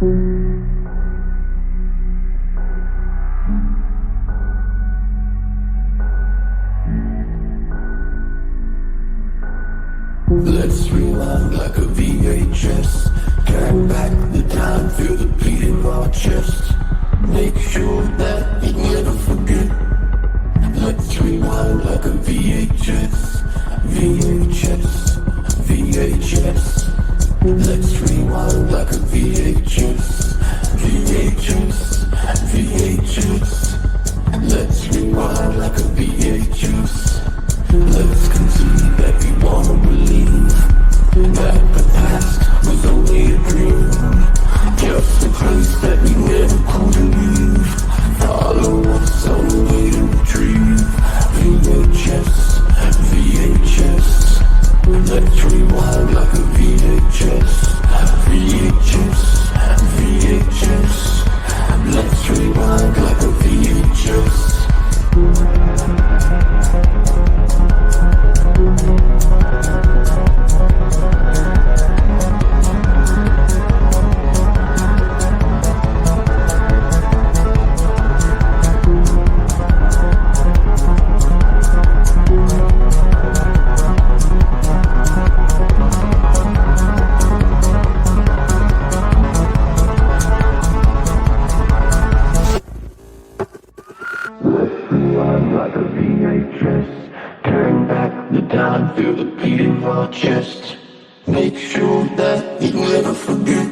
Let's rewind like a VHS. Turn back the time, feel the beat in our chest. Make sure that you never forget. Let's rewind like a VHS. VHS, VHS. Let's rewind like a VHS. VHS, VHS. Let's rewind like a VHS. Let's concede that we wanna believe that the past was only a dream, just a place that we never could leave. Follow us on the way to retrieve. VHS, VHS. Let's rewind like a VHS. VHS, VHS. Let's rewind like a VHS. Like a VHS, turn back the time, feel the beat in our chest. Make sure that you never forget.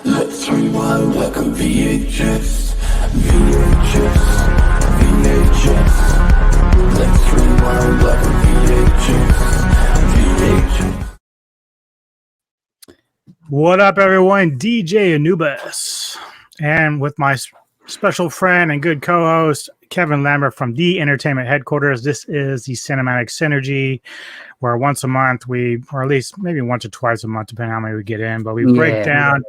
Let's rewind like a VHS, VHS, VHS. Let's rewind like a VHS, VHS. What up, everyone? DJ Anubis, and with my special friend and good co-host Kevin Lambert from the Entertainment Headquarters. This is the Cinematic Synergy, where once a month or at least maybe once or twice a month, depending on how many we get in, but we break down,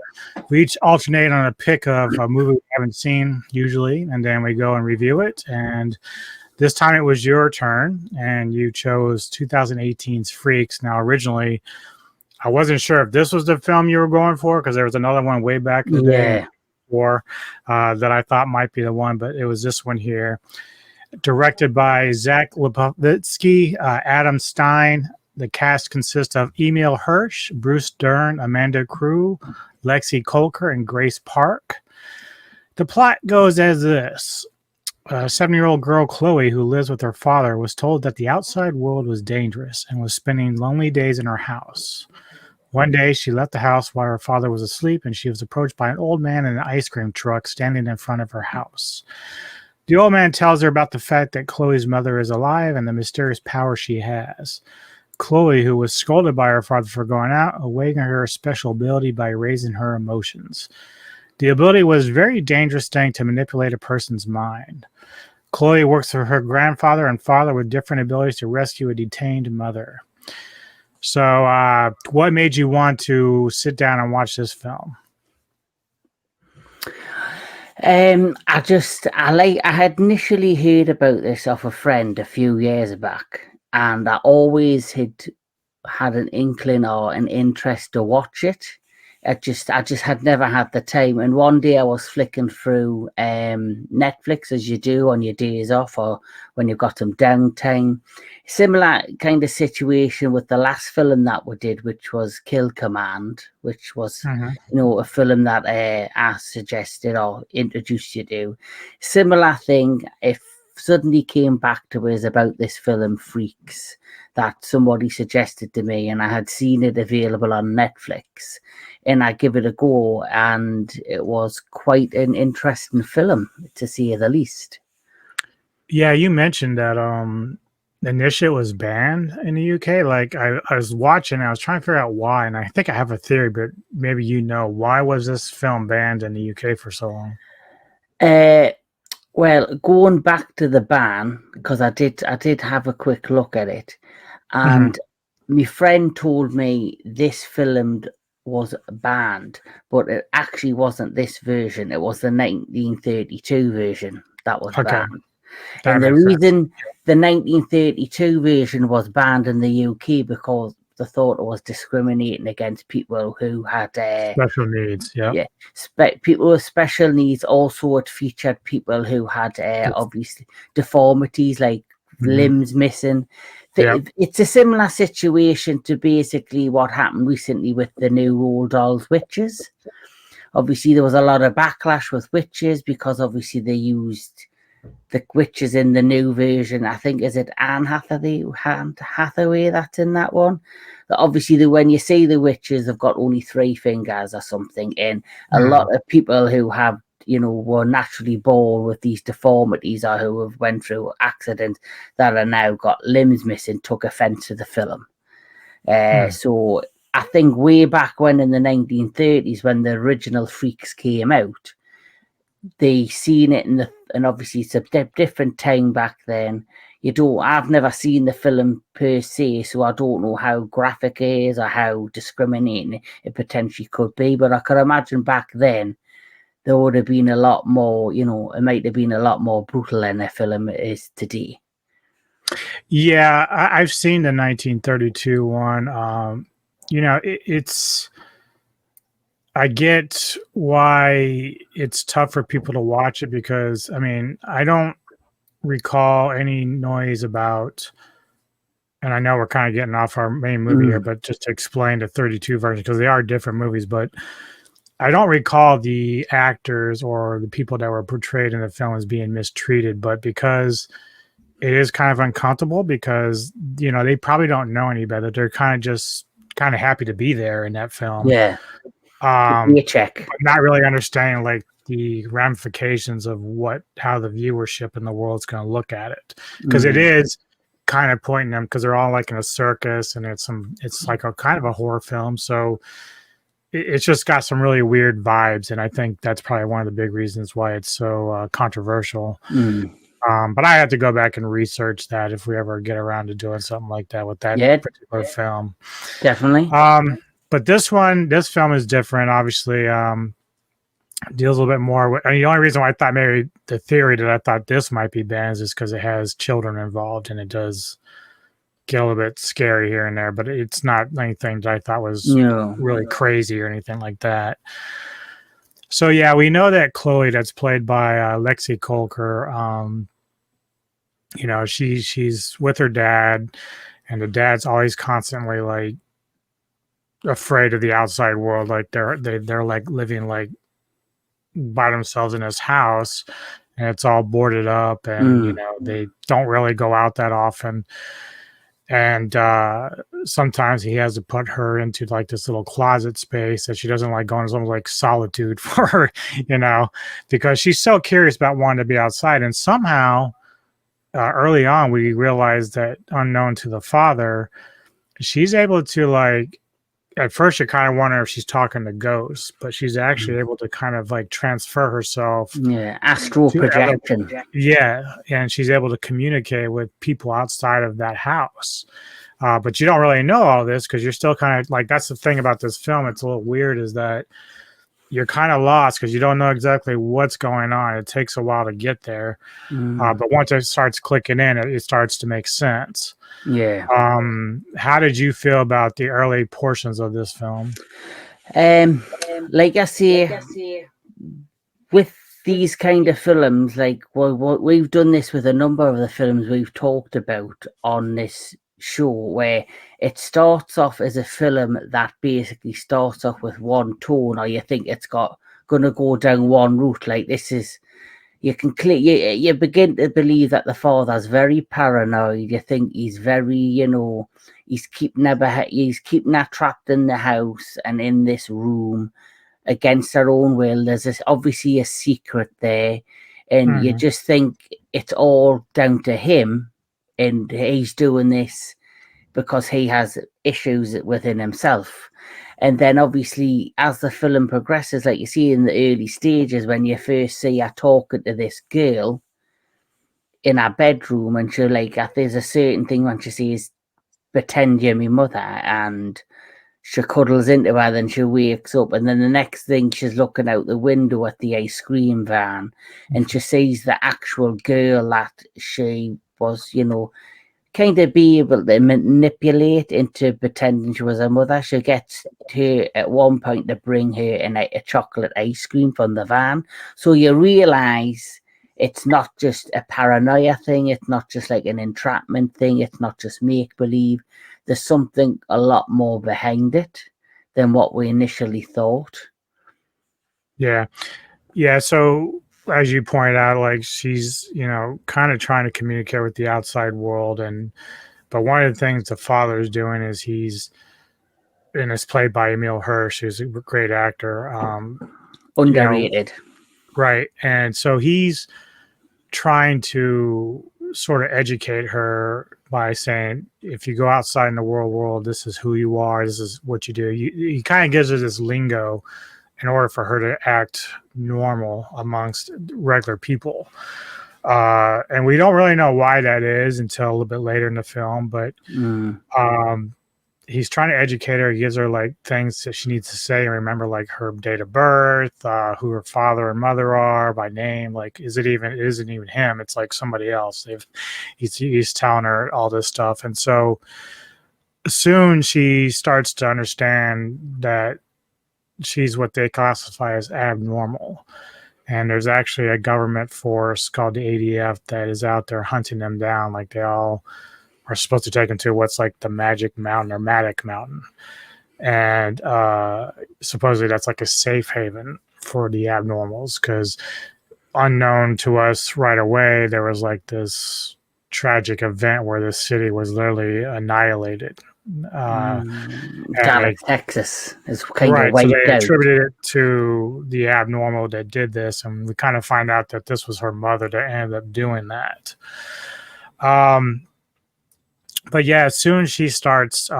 we each alternate on a pick of a movie we haven't seen usually, and then we go and review it. And this time it was your turn, and you chose 2018's Freaks. Now, originally, I wasn't sure if this was the film you were going for, because there was another one way back in the day that I thought might be the one, but it was this one here, directed by Zach Lipovitsky, Adam Stein. The cast consists of Emil Hirsch, Bruce Dern, Amanda Crew, Lexi Kolker, and Grace Park. The plot goes as this. A 7-year-old girl, Chloe, who lives with her father, was told that the outside world was dangerous and was spending lonely days in her house. One day, she left the house while her father was asleep, and she was approached by an old man in an ice cream truck standing in front of her house. The old man tells her about the fact that Chloe's mother is alive and the mysterious power she has. Chloe, who was scolded by her father for going out, awakened her special ability by raising her emotions. The ability was a very dangerous thing to manipulate a person's mind. Chloe works for her grandfather and father with different abilities to rescue a detained mother. So, what made you want to sit down and watch this film? I had initially heard about this off a friend a few years back, and I always had an inkling or an interest to watch it. I just had never had the time. And one day I was flicking through Netflix, as you do on your days off or when you've got some downtime. Similar kind of situation with the last film that we did, which was Kill Command, which was a film that I suggested or introduced you to. Similar thing. If suddenly came back to us about this film Freaks that somebody suggested to me, and I had seen it available on Netflix, and I give it a go, and it was quite an interesting film, to say the least. Yeah, you mentioned that initially it was banned in the UK. Like I was watching, I was trying to figure out why, and I think I have a theory, but maybe why was this film banned in the UK for so long? Well, going back to the ban, because I did have a quick look at it, and my friend told me this film was banned, but it actually wasn't this version. It was the 1932 version that was banned. And the reason the 1932 version was banned in the UK they thought it was discriminating against people who had Special needs. yeah, people with special needs. Also, it featured people who had obviously deformities, like limbs missing. It's a similar situation to basically what happened recently with the new Roald Dahl's Witches. Obviously, there was a lot of backlash with Witches because obviously they used the witches in the new version. I think, is it Anne Hathaway that's in that one? That obviously, when you see the witches, they've got only 3 fingers or something. And a lot of people who have, were naturally born with these deformities or who have went through accidents that are now got limbs missing took offense to the film. So I think way back when in the 1930s, when the original Freaks came out, they seen it and obviously it's a different time back then. I've never seen the film per se, so I don't know how graphic it is or how discriminating it potentially could be. But I could imagine back then there would have been a lot more, it might have been a lot more brutal than the film is today. Yeah, I've seen the 1932 one. It's. I get why it's tough for people to watch it because, I mean, I don't recall any noise about, and I know we're kind of getting off our main movie here, but just to explain the 32 version, because they are different movies, but I don't recall the actors or the people that were portrayed in the film as being mistreated, but because it is kind of uncomfortable because, they probably don't know any better. They're kind of happy to be there in that film. Yeah. Check. Not really understanding like the ramifications of how the viewership in the world's going to look at it, because it is kind of pointing them, because they're all like in a circus and it's like a kind of a horror film, so it's just got some really weird vibes, and I think that's probably one of the big reasons why it's so controversial. But I have to go back and research that if we ever get around to doing something like that with that particular film. Definitely. But this film is different. Obviously, deals a little bit more with. The only reason why I thought maybe the theory that I thought this might be banned is because it has children involved, and it does get a little bit scary here and there. But it's not anything that I thought was really crazy or anything like that. So yeah, we know that Chloe, that's played by Lexi Colker, she's with her dad, and the dad's always constantly like afraid of the outside world, like they're like living like by themselves in his house, and it's all boarded up, and they don't really go out that often, and sometimes he has to put her into like this little closet space that she doesn't like going, some like solitude for her, because she's so curious about wanting to be outside. And somehow early on we realized that, unknown to the father, she's able to, like, at first you kind of wonder if she's talking to ghosts, but she's actually able to kind of like transfer herself. Yeah, astral projection. Yeah, and she's able to communicate with people outside of that house. But you don't really know all this because you're still kind of like, that's the thing about this film. It's a little weird, is that you're kind of lost because you don't know exactly what's going on. It takes a while to get there. But once it starts clicking in, it starts to make sense. Yeah. How did you feel about the early portions of this film? Like I say, with these kind of films, like we've done this with a number of the films we've talked about on this show, where it starts off as a film that basically starts off with one tone, or you think it's gonna go down one route. Like this is, you begin to believe that the father's very paranoid. You think he's very, he's keeping her trapped in the house and in this room against her own will. There's obviously a secret there, and you just think it's all down to him, and he's doing this because he has issues within himself. And then obviously as the film progresses, like you see in the early stages, when you first see her talking to this girl in her bedroom, and she like, there's a certain thing when she says, pretend you're my mother, and she cuddles into her, then she wakes up, and then the next thing she's looking out the window at the ice cream van, and she sees the actual girl that she was, kind of be able to manipulate into pretending she was her mother. She gets her at one point to bring her a chocolate ice cream from the van. So you realise it's not just a paranoia thing. It's not just like an entrapment thing. It's not just make-believe. There's something a lot more behind it than what we initially thought. Yeah. Yeah. So as you pointed out, like she's, kind of trying to communicate with the outside world. But one of the things the father is doing is and it's played by Emil Hirsch, who's a great actor. Underrated. Right. And so he's trying to sort of educate her by saying, if you go outside in the world, this is who you are. This is what you do. He kind of gives her this lingo in order for her to act normal amongst regular people. And we don't really know why that is until a little bit later in the film, but he's trying to educate her. He gives her like things that she needs to say and remember, like her date of birth, who her father and mother are by name. Like, it isn't even him. It's like somebody else. He's telling her all this stuff. And so soon she starts to understand that she's what they classify as abnormal. And there's actually a government force called the ADF that is out there hunting them down. Like, they all are supposed to take them to what's like the Magic Mountain or Matic Mountain. And supposedly that's like a safe haven for the abnormals, because unknown to us right away, there was like this tragic event where the city was literally annihilated. Dallas, Texas is kind of so wiped they out. attributed it to the abnormal that did this, and we kind of find out that this was her mother that ended up doing that. But yeah, as soon as she starts,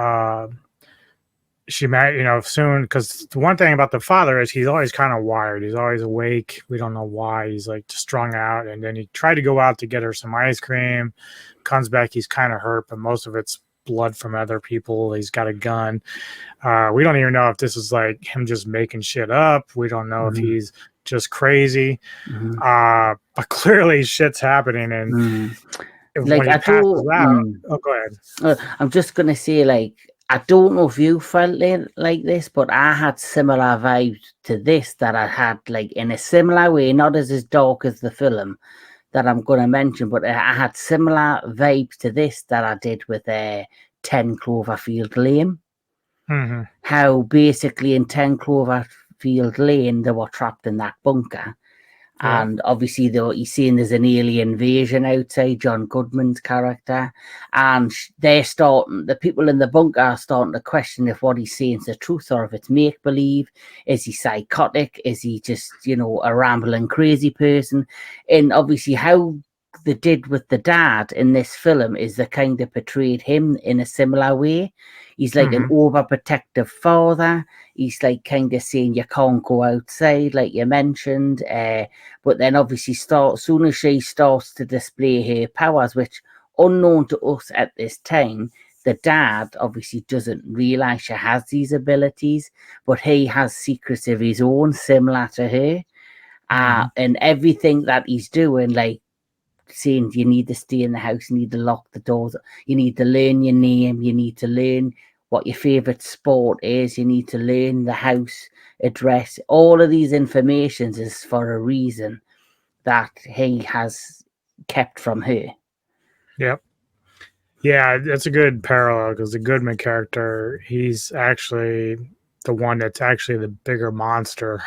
she might, soon, because the one thing about the father is he's always kind of wired. He's always awake. We don't know why. He's like strung out. And then he tried to go out to get her some ice cream, comes back, he's kind of hurt, but most of it's blood from other people. He's got a gun. We don't even know if this is like him just making shit up. We don't know if he's just crazy. But clearly shit's happening. And like, when he passes out, go ahead. I'm just going to say, like, I don't know if you felt it like this, but I had similar vibes to this that I had, like, in a similar way, not as dark as the film that I'm going to mention, but I had similar vibes to this that I did with 10 Cloverfield Lane. How basically in 10 Cloverfield Lane, they were trapped in that bunker. Yeah. And obviously, he's saying there's an alien invasion outside, John Goodman's character. And the people in the bunker are starting to question if what he's saying is the truth or if it's make-believe. Is he psychotic? Is he just, a rambling crazy person? And obviously, how they did with the dad in this film is they kind of portrayed him in a similar way. He's like an overprotective father. He's like kind of saying you can't go outside, like you mentioned. But then obviously soon as she starts to display her powers, which unknown to us at this time, the dad obviously doesn't realize she has these abilities, but he has secrets of his own similar to her. And everything that he's doing, like, saying you need to stay in the house, you need to lock the doors, you need to learn your name, you need to learn what your favorite sport is, you need to learn the house address. All of these informations is for a reason that he has kept from her. Yep. Yeah, that's a good parallel, because the Goodman character, he's actually the one that's actually the bigger monster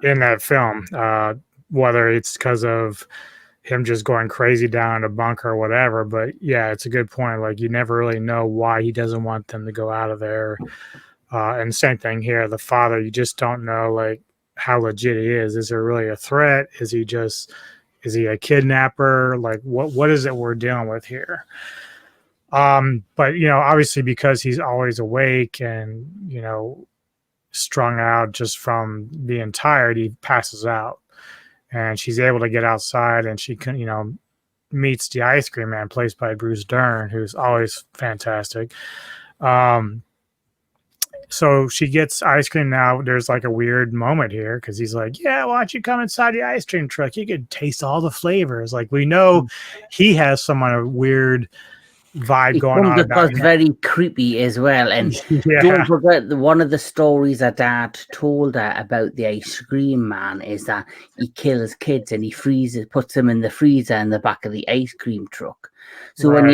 in that film. Whether it's because of him just going crazy down in a bunker or whatever. But yeah, it's a good point. Like, you never really know why he doesn't want them to go out of there. And same thing here. The father, you just don't know, like, how legit he is. Is there really a threat? Is he a kidnapper? Like, what is it we're dealing with here? But, obviously, because he's always awake and, strung out just from being tired, he passes out. And she's able to get outside, and she can, meets the ice cream man, played by Bruce Dern, who's always fantastic. So she gets ice cream. Now there's like a weird moment here, because he's like, yeah, why don't you come inside the ice cream truck? You could taste all the flavors. Like, we know he has some kind of weird vibe It going comes on about, across very creepy as well. And don't yeah, forget one of the stories that Dad told her about the ice cream man is that he kills kids and he puts them in the freezer in the back of the ice cream truck. So right. when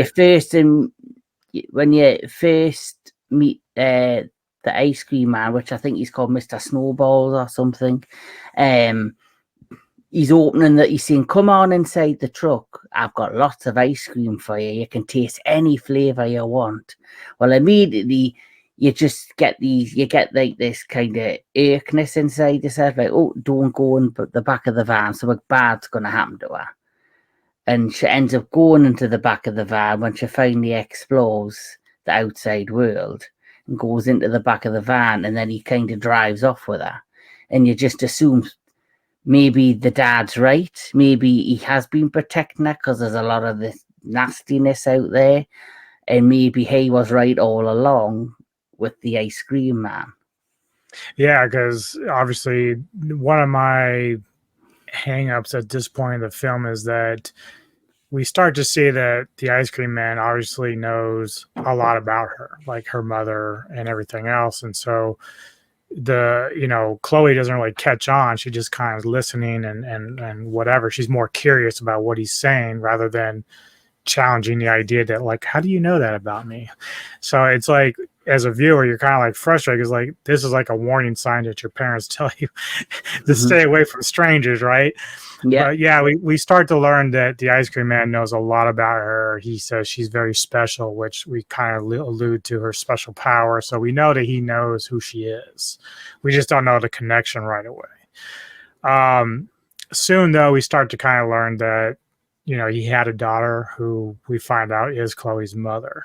you first meet the ice cream man, which I think he's called Mr. Snowballs or something, he's opening that. He's saying, "Come on inside the truck. I've got lots of ice cream for you. You can taste any flavor you want." Well, immediately you just get like this kind of irkness inside yourself, like, "Oh, don't go in the back of the van. Something bad's going to happen to her." And she ends up going into the back of the van when she finally explores the outside world and goes into the back of the van, and then he kind of drives off with her. And you just assume maybe the dad's right. Maybe he has been protecting her because there's a lot of this nastiness out there. And maybe he was right all along with the ice cream man. Yeah, because obviously one of my hang-ups at this point in the film is that we start to see that the ice cream man obviously knows a lot about her, like her mother and everything else. And so Chloe doesn't really catch on. She just kind of listening and whatever. She's more curious about what he's saying rather than challenging the idea that, like, how do you know that about me? So it's like, as a viewer, you're kind of like frustrated because, like, this is like a warning sign that your parents tell you to stay away from strangers, right? Yeah. But yeah, we start to learn that the ice cream man knows a lot about her. He says she's very special, which we kind of allude to her special power. So we know that he knows who she is. We just don't know the connection right away. Soon, though, we start to kind of learn that, he had a daughter who we find out is Chloe's mother.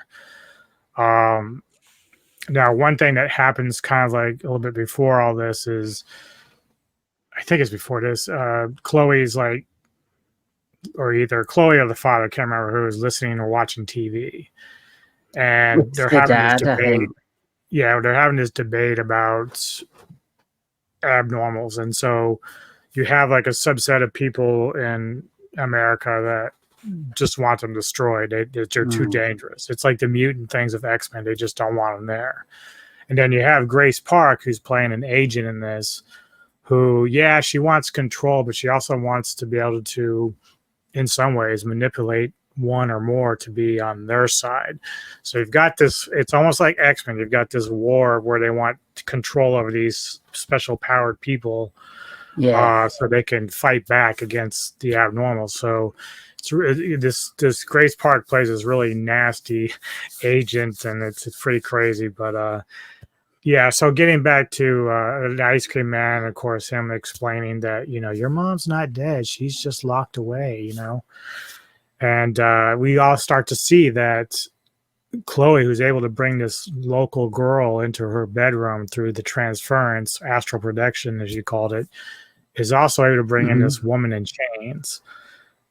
Now, one thing that happens kind of like a little bit before all this is, I think it's before this, Chloe's like, or either Chloe or the father, can't remember who, is listening or watching TV. And It's they're the having this dad, I debate. think. Yeah, they're having this debate about abnormals. And so you have like a subset of people in America that just want them destroyed. They're too dangerous. It's like the mutant things of X-Men. They just don't want them there. And then you have Grace Park, who's playing an agent in this, who, yeah, she wants control, but she also wants to be able to, in some ways, manipulate one or more to be on their side. So you've got this, it's almost like X-Men. You've got this war where they want control over these special powered people, so they can fight back against the abnormal. So this Grace Park plays this really nasty agent, and it's pretty crazy. But yeah, so getting back to the ice cream man, of course, him explaining that, your mom's not dead. She's just locked away, And we all start to see that Chloe, who's able to bring this local girl into her bedroom through the transference, astral projection, as you called it, is also able to bring in this woman in chains.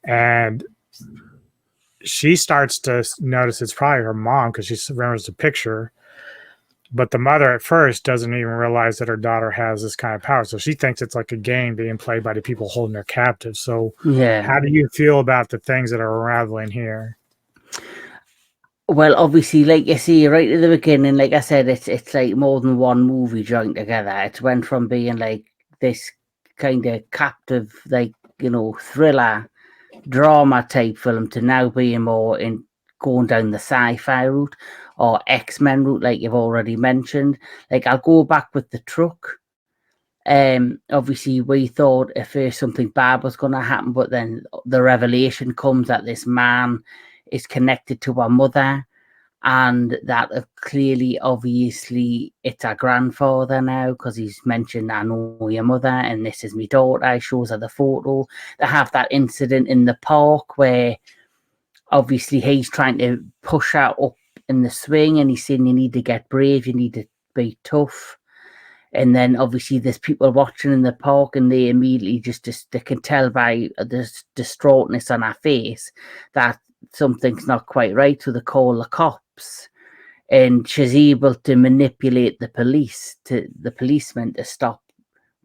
And she starts to notice it's probably her mom because she remembers the picture. But the mother at first doesn't even realize that her daughter has this kind of power. So she thinks it's like a game being played by the people holding her captive. So how do you feel about the things that are unraveling here? Well, obviously, like you see right at the beginning, like I said, it's like more than one movie joined together. It went from being like this kind of captive, like, thriller drama type film to now being more in going down the sci-fi route or X-Men route, like you've already mentioned. Like, I'll go back with the truck. Obviously we thought at first something bad was going to happen, but then the revelation comes that this man is connected to our mother, and that clearly, obviously, it's our grandfather now because he's mentioned, "I know your mother and this is my daughter." He shows her the photo. They have that incident in the park where obviously he's trying to push her up in the swing and he's saying, "You need to get brave, you need to be tough." And then obviously there's people watching in the park and they immediately just they can tell by the distraughtness on her face that something's not quite right. So they call the cops, and she's able to manipulate the policemen to stop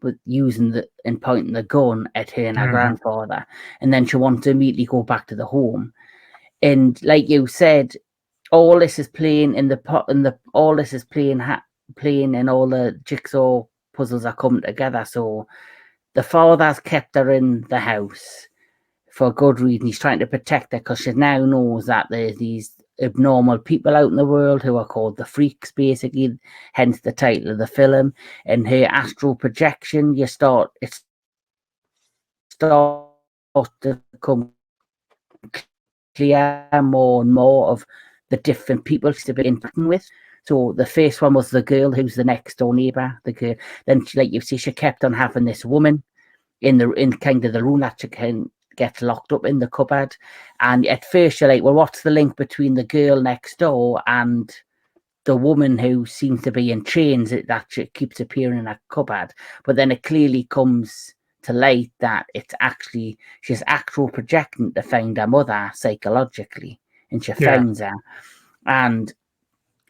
with using and pointing the gun at her and her grandfather. And then she wants to immediately go back to the home. And like you said, all this is playing in the pot, and all this is playing, and all the jigsaw puzzles are coming together. So the father's kept her in the house for a good reason. He's trying to protect her because she now knows that there's these abnormal people out in the world who are called the freaks, basically, hence the title of the film. And her astral projection, it starts to become clear more and more of the different people she's been interacting with. So the first one was the girl who's the next door neighbor. The girl, then like you see, she kept on having this woman in kind of the room that she can get locked up in the cupboard. And at first you're like, well, what's the link between the girl next door and the woman who seems to be in chains that she keeps appearing in a cupboard? But then it clearly comes to light that it's actually she's actual projecting to find her mother psychologically, and she finds her. And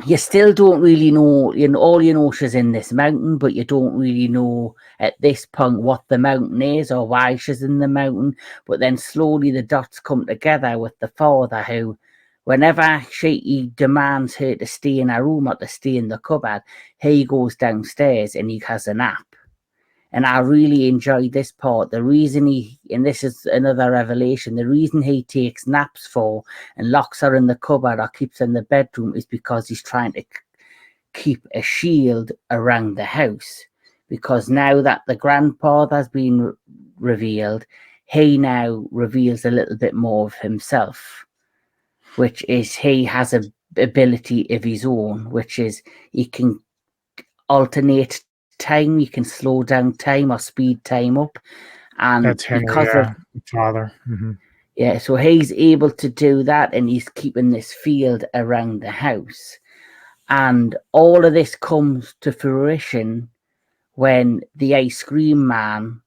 you still don't really know, all you know she's in this mountain, but you don't really know at this point what the mountain is or why she's in the mountain. But then slowly the dots come together with the father who, whenever he demands her to stay in her room or to stay in the cupboard, he goes downstairs and he has a nap. And I really enjoyed this part. The reason and this is another revelation, the reason he takes naps for and locks her in the cupboard or keeps her in the bedroom is because he's trying to keep a shield around the house. Because now that the grandfather's been revealed, he now reveals a little bit more of himself, which is he has a ability of his own, which is he can alternate time. You can slow down time or speed time up, and that's Henry, because of father. So he's able to do that, and he's keeping this field around the house. And all of this comes to fruition when the ice cream man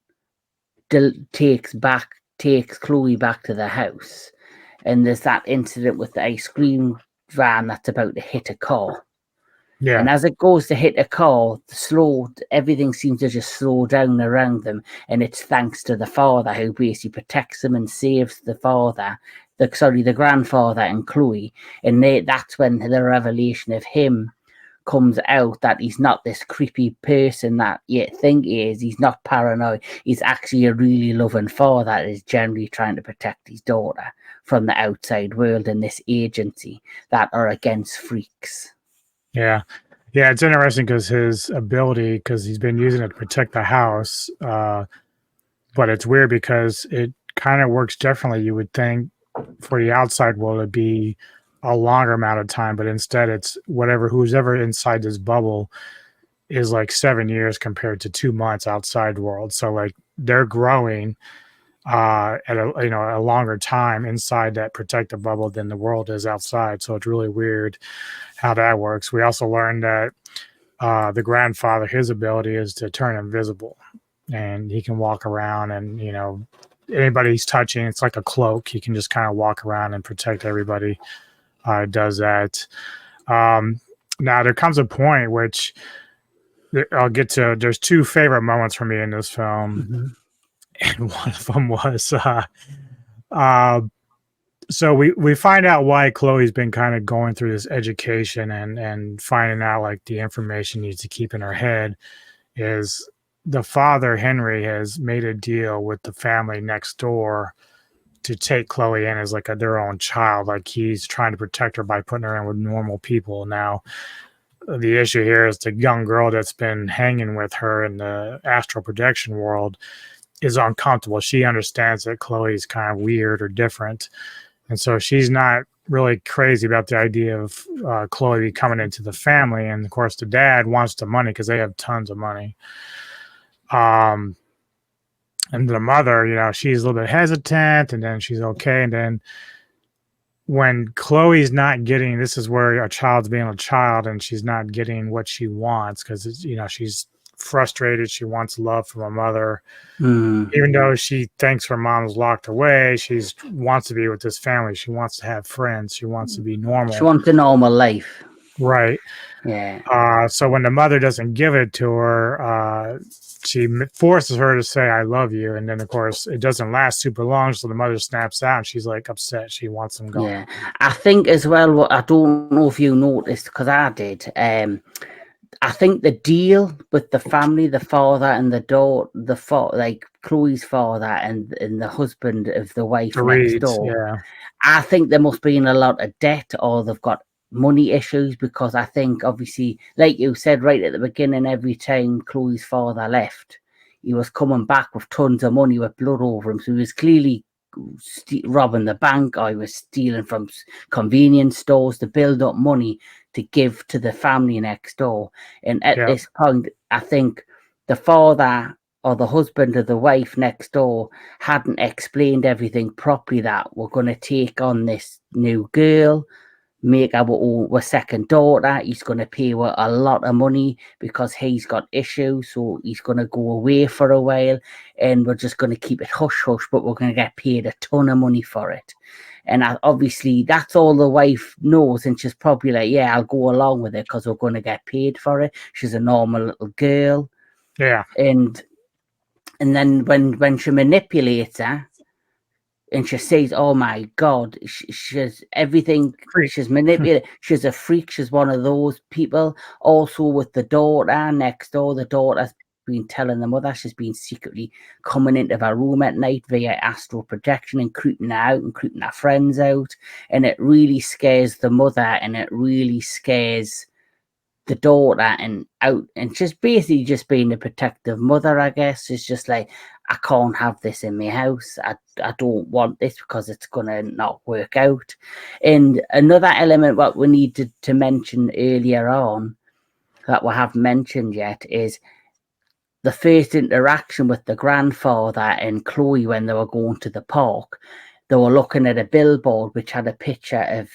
takes Chloe back to the house, and there's that incident with the ice cream van that's about to hit a car. Yeah. And as it goes to hit a car, everything seems to just slow down around them. And it's thanks to the father who basically protects them and saves the grandfather and Chloe. And that's when the revelation of him comes out, that he's not this creepy person that you think he is. He's not paranoid. He's actually a really loving father that is generally trying to protect his daughter from the outside world and this agency that are against freaks. Yeah, it's interesting because his ability, because he's been using it to protect the house, but it's weird because it kind of works differently. You would think for the outside world it'd be a longer amount of time, but instead it's who's ever inside this bubble is like 7 years compared to 2 months outside world. So like they're growing at a longer time inside that protective bubble than the world is outside. So it's really weird how that works. We also learned that the grandfather, his ability is to turn invisible, and he can walk around, and anybody he's touching, it's like a cloak. He can just kind of walk around and protect everybody. Does that. Now there comes a point which I'll get to. There's two favorite moments for me in this film, and one of them was so we find out why Chloe's been kind of going through this education and finding out like the information needs to keep in her head is the father, Henry, has made a deal with the family next door to take Chloe in as like their own child. Like he's trying to protect her by putting her in with normal people. Now, the issue here is the young girl that's been hanging with her in the astral projection world is uncomfortable. She understands that Chloe's kind of weird or different. And so she's not really crazy about the idea of Chloe coming into the family. And of course, the dad wants the money because they have tons of money. And the mother, she's a little bit hesitant, and then she's okay. And then when Chloe's not getting, this is where a child's being a child and she's not getting what she wants because, she's frustrated. She wants love from a mother. Even though she thinks her mom's locked away, she wants to be with this family. She wants to have friends. She wants to be normal. She wants a normal life. Right. Yeah. So when the mother doesn't give it to her, she forces her to say "I love you," and then of course it doesn't last super long. So the mother snaps out, and she's like upset. She wants him gone. Yeah. I think as well, what I don't know if you noticed, because I did, I think the deal with the family, the father and the daughter, like Chloe's father and the husband of the wife The next Reeds, door, yeah, I think there must be in a lot of debt or they've got money issues, because I think obviously, like you said right at the beginning, every time Chloe's father left, he was coming back with tons of money with blood over him. So he was clearly robbing the bank, or he was stealing from convenience stores to build up money to give to the family next door. And at yeah, this point, I think the father or the husband of the wife next door hadn't explained everything properly, that we're going to take on this new girl, make our second daughter. He's going to pay her a lot of money because he's got issues, so he's going to go away for a while, and we're just going to keep it hush hush, but we're going to get paid a ton of money for it. And obviously that's all the wife knows, and she's probably like, yeah, I'll go along with it because we're going to get paid for it. She's a normal little girl. yeah. And then when she manipulates her, and she says, "Oh my God, she's everything. Freak. She's manipulated. She's a freak. She's one of those people." Also, with the daughter next door, the daughter's been telling the mother she's been secretly coming into her room at night via astral projection and creeping out and creeping her friends out, and it really scares the mother, and it really scares the daughter, and just basically just being a protective mother, I guess. It's just like, I can't have this in my house. I don't want this because it's gonna not work out. And another element what we needed to mention earlier on that we haven't mentioned yet is the first interaction with the grandfather and Chloe when they were going to the park. They were looking at a billboard which had a picture of,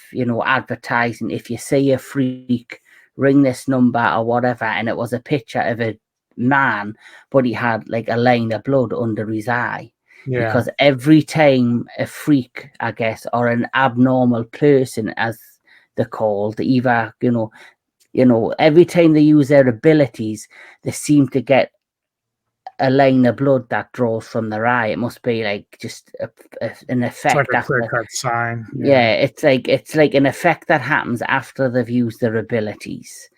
advertising, if you see a freak, ring this number or whatever. And it was a picture of a man, but he had like a line of blood under his eye. Yeah. Because every time a freak, I guess, or an abnormal person, as they're called, either, every time they use their abilities, they seem to get a line of blood that draws from their eye. It must be like just an effect. It's like a clear cut sign. Yeah, it's like an effect that happens after they've used their abilities.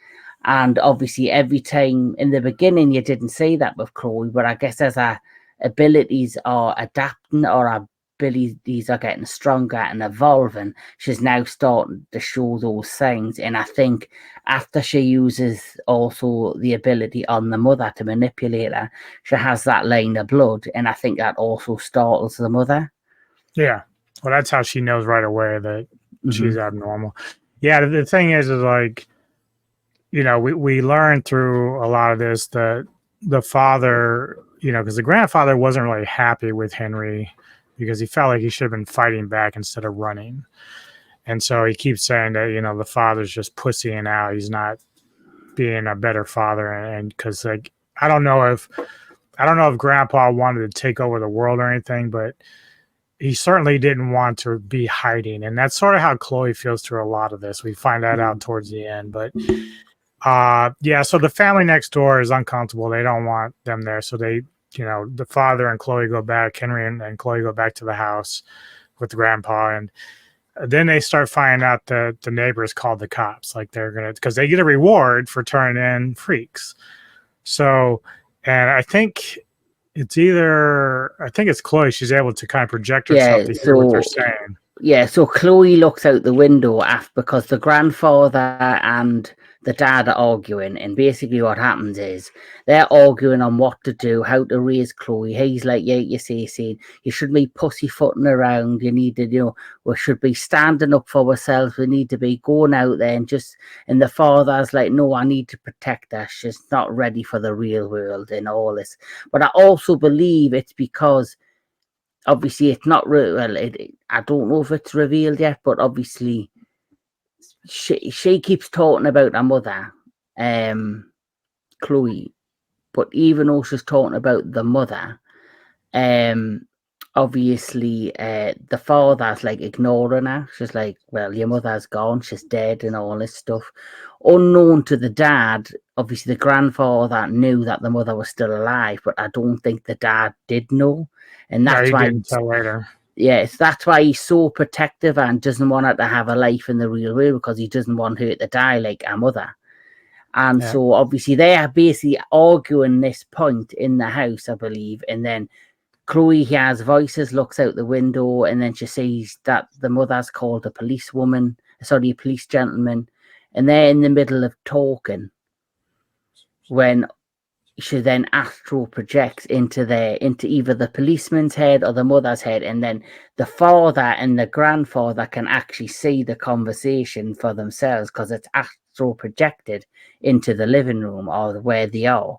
And obviously, every time in the beginning, you didn't see that with Chloe, but I guess as our abilities are adapting or our abilities are getting stronger and evolving, she's now starting to show those signs. And I think after she uses also the ability on the mother to manipulate her, she has that line of blood. And I think that also startles the mother. Yeah. Well, that's how she knows right away that she's abnormal. Yeah. The thing is like, we learned through a lot of this that the father, because the grandfather wasn't really happy with Henry because he felt like he should have been fighting back instead of running. And so he keeps saying that, the father's just pussying out. He's not being a better father. And because like, I don't know if grandpa wanted to take over the world or anything, but he certainly didn't want to be hiding. And that's sort of how Chloe feels through a lot of this. We find that out towards the end, but so the family next door is uncomfortable. They don't want them there. So they, the father and Chloe go back, Henry and Chloe go back to the house with grandpa. And then they start finding out that the neighbors called the cops. Like because they get a reward for turning in freaks. So, and I think it's Chloe. She's able to kind of project herself to hear what they're saying. Yeah, so Chloe looks out the window because the grandfather and the dad are arguing, and basically what happens is they're arguing on what to do, how to raise Chloe. He's like, yeah, you saying you shouldn't be pussyfooting around. You need to, we should be standing up for ourselves. We need to be going out there and the father's like, no, I need to protect her. She's not ready for the real world and all this. But I also believe it's because obviously it's not I don't know if it's revealed yet, but obviously she keeps talking about her mother, Chloe, but even though she's talking about the mother, obviously the father's like ignoring her. She's like, well, your mother's gone, she's dead, and all this stuff. Unknown to the dad, obviously the grandfather knew that the mother was still alive, but I don't think the dad did know. And No, that's he why didn't tell later. yes, that's why he's so protective and doesn't want her to have a life in the real world, because he doesn't want her to die like her mother. And Yeah. so obviously they are basically arguing this point in the house, I believe. And then Chloe hears voices, looks out the window, and then she sees that the mother's called a police gentleman, and they're in the middle of talking when she then astral projects into either the policeman's head or the mother's head, and then the father and the grandfather can actually see the conversation for themselves because it's astral projected into the living room or where they are,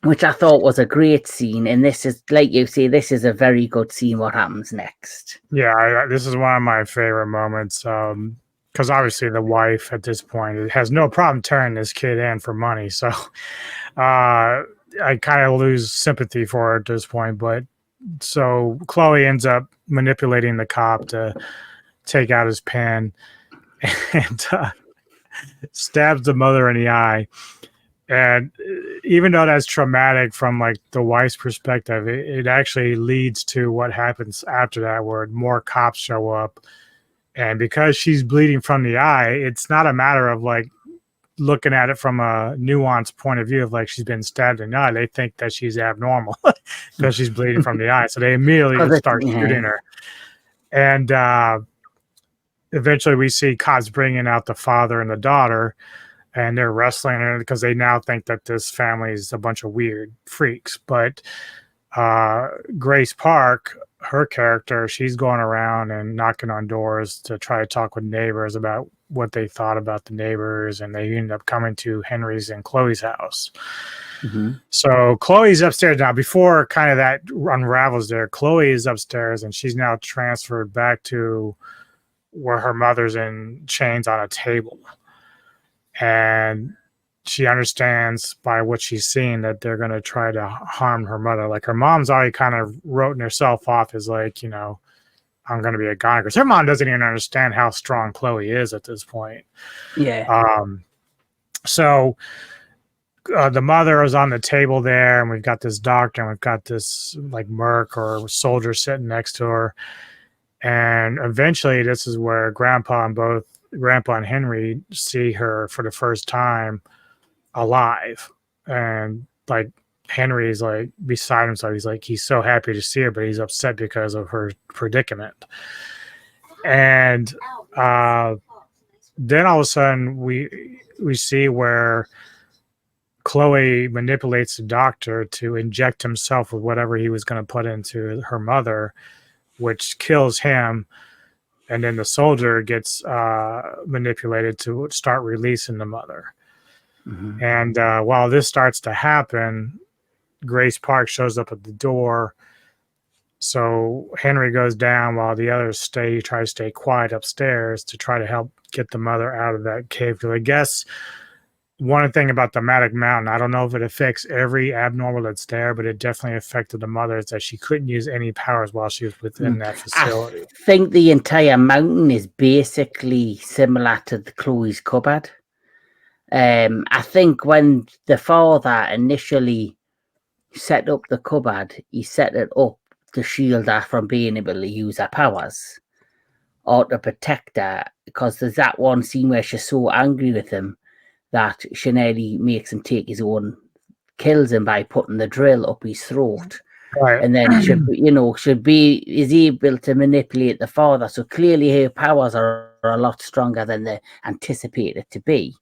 which I thought was a great scene. And this is, like you say, this is a very good scene. What happens next? Yeah, this is one of my favorite moments. Because obviously the wife at this point has no problem turning this kid in for money. So I kind of lose sympathy for her at this point. But so Chloe ends up manipulating the cop to take out his pen and stabs the mother in the eye. And even though that's traumatic from like the wife's perspective, it actually leads to what happens after that, where more cops show up. And because she's bleeding from the eye, it's not a matter of like looking at it from a nuanced point of view of like she's been stabbed in the eye. They think that she's abnormal because she's bleeding from the eye. So they immediately just start shooting her. And eventually we see cops bringing out the father and the daughter, and they're wrestling because they now think that this family is a bunch of weird freaks. But Grace Park, her character, she's going around and knocking on doors to try to talk with neighbors about what they thought about the neighbors, and they end up coming to Henry's and Chloe's house. Mm-hmm. So Chloe's upstairs now. Before kind of that unravels there, Chloe is upstairs, and she's now transferred back to where her mother's in chains on a table. And she understands by what she's seen that they're going to try to harm her mother. Like her mom's already kind of wrote herself off as like, you know, I'm going to be a guy, because her mom doesn't even understand how strong Chloe is at this point. Yeah. So the mother is on the table there, and we've got this doctor, and we've got this like merc or soldier sitting next to her. And eventually this is where Grandpa and Henry see her for the first time alive. And like Henry's like beside himself. He's like, he's so happy to see her, but he's upset because of her predicament. And then all of a sudden we see where Chloe manipulates the doctor to inject himself with whatever he was going to put into her mother, which kills him. And then the soldier gets manipulated to start releasing the mother. Mm-hmm. And while this starts to happen, Grace Park shows up at the door. So Henry goes down while the others try to stay quiet upstairs to try to help get the mother out of that cave. Because I guess one thing about the Magic Mountain, I don't know if it affects every abnormal that's there, but it definitely affected the mother, is that she couldn't use any powers while she was within that facility. I think the entire mountain is basically similar to the Chloe's cupboard. I think when the father initially set up the cupboard, he set it up to shield her from being able to use her powers or to protect her, because there's that one scene where she's so angry with him that she nearly makes him take his own, kills him by putting the drill up his throat. Right. And then is able to manipulate the father. So clearly her powers are a lot stronger than they anticipated to be.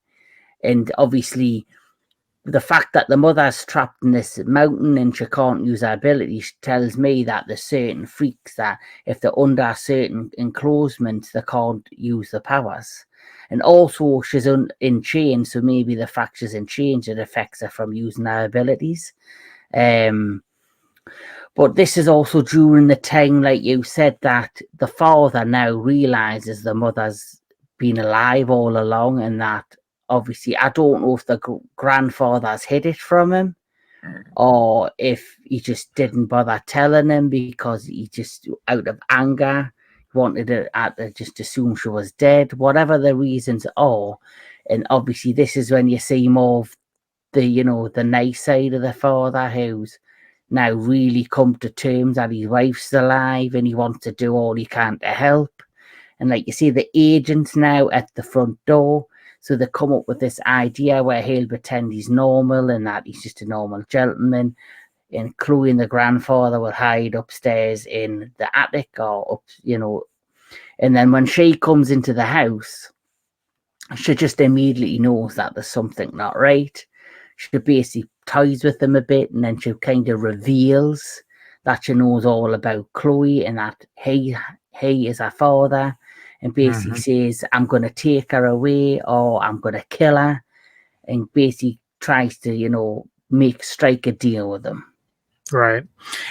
And obviously the fact that the mother's trapped in this mountain and she can't use her abilities tells me that there's certain freaks that if they're under certain enclosement, they can't use the powers. And also she's in chains, so maybe the fact she's in chains, it affects her from using her abilities. But this is also during the time, like you said, that the father now realizes the mother's been alive all along, and that obviously I don't know if the grandfather's hid it from him or if he just didn't bother telling him because he just, out of anger, wanted to just assume she was dead, whatever the reasons are. And obviously, this is when you see more of the nice side of the father, who's now really come to terms that his wife's alive and he wants to do all he can to help. And like you see, the agent's now at the front door. So they come up with this idea where he'll pretend he's normal and that he's just a normal gentleman. And Chloe and the grandfather will hide upstairs in the attic or up. And then when she comes into the house, she just immediately knows that there's something not right. She basically toys with him a bit, and then she kind of reveals that she knows all about Chloe and that he is her father, and basically says, I'm going to take her away or I'm going to kill her, and basically tries to, strike a deal with him. Right.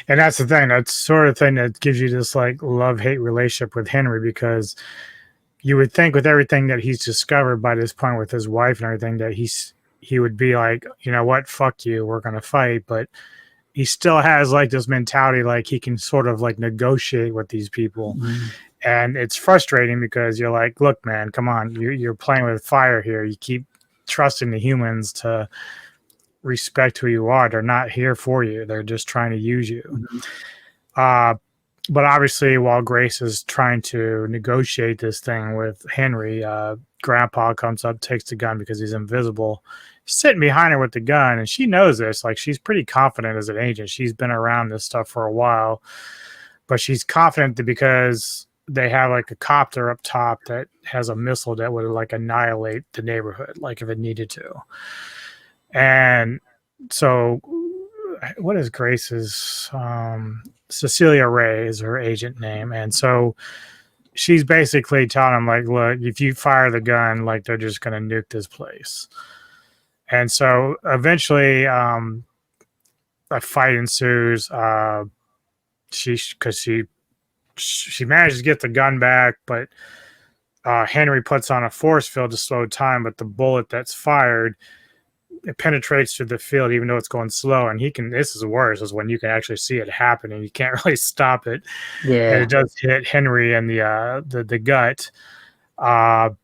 And that's the thing. That's sort of thing that gives you this like love-hate relationship with Henry, because you would think with everything that he's discovered by this point with his wife and everything that he would be like, you know what, fuck you, we're going to fight. But he still has like this mentality, like he can sort of like negotiate with these people. And it's frustrating because you're like, look, man, come on, you're playing with fire here. You keep trusting the humans to respect who you are. They're not here for you. They're just trying to use you. But obviously, while Grace is trying to negotiate this thing with Henry, Grandpa comes up, takes the gun because he's invisible, sitting behind her with the gun. And she knows this. Like, she's pretty confident as an agent. She's been around this stuff for a while. But she's confident that because they have like a copter up top that has a missile that would like annihilate the neighborhood, like if it needed to. And so what is Grace's Cecilia Ray is her agent name. And so she's basically telling him like, look, if you fire the gun, like they're just going to nuke this place. And so eventually a fight ensues. She managed to get the gun back, but Henry puts on a force field to slow time, but the bullet that's fired, it penetrates through the field even though it's going slow, and this is worse, is when you can actually see it happening. You can't really stop it. And it does hit Henry in the gut. And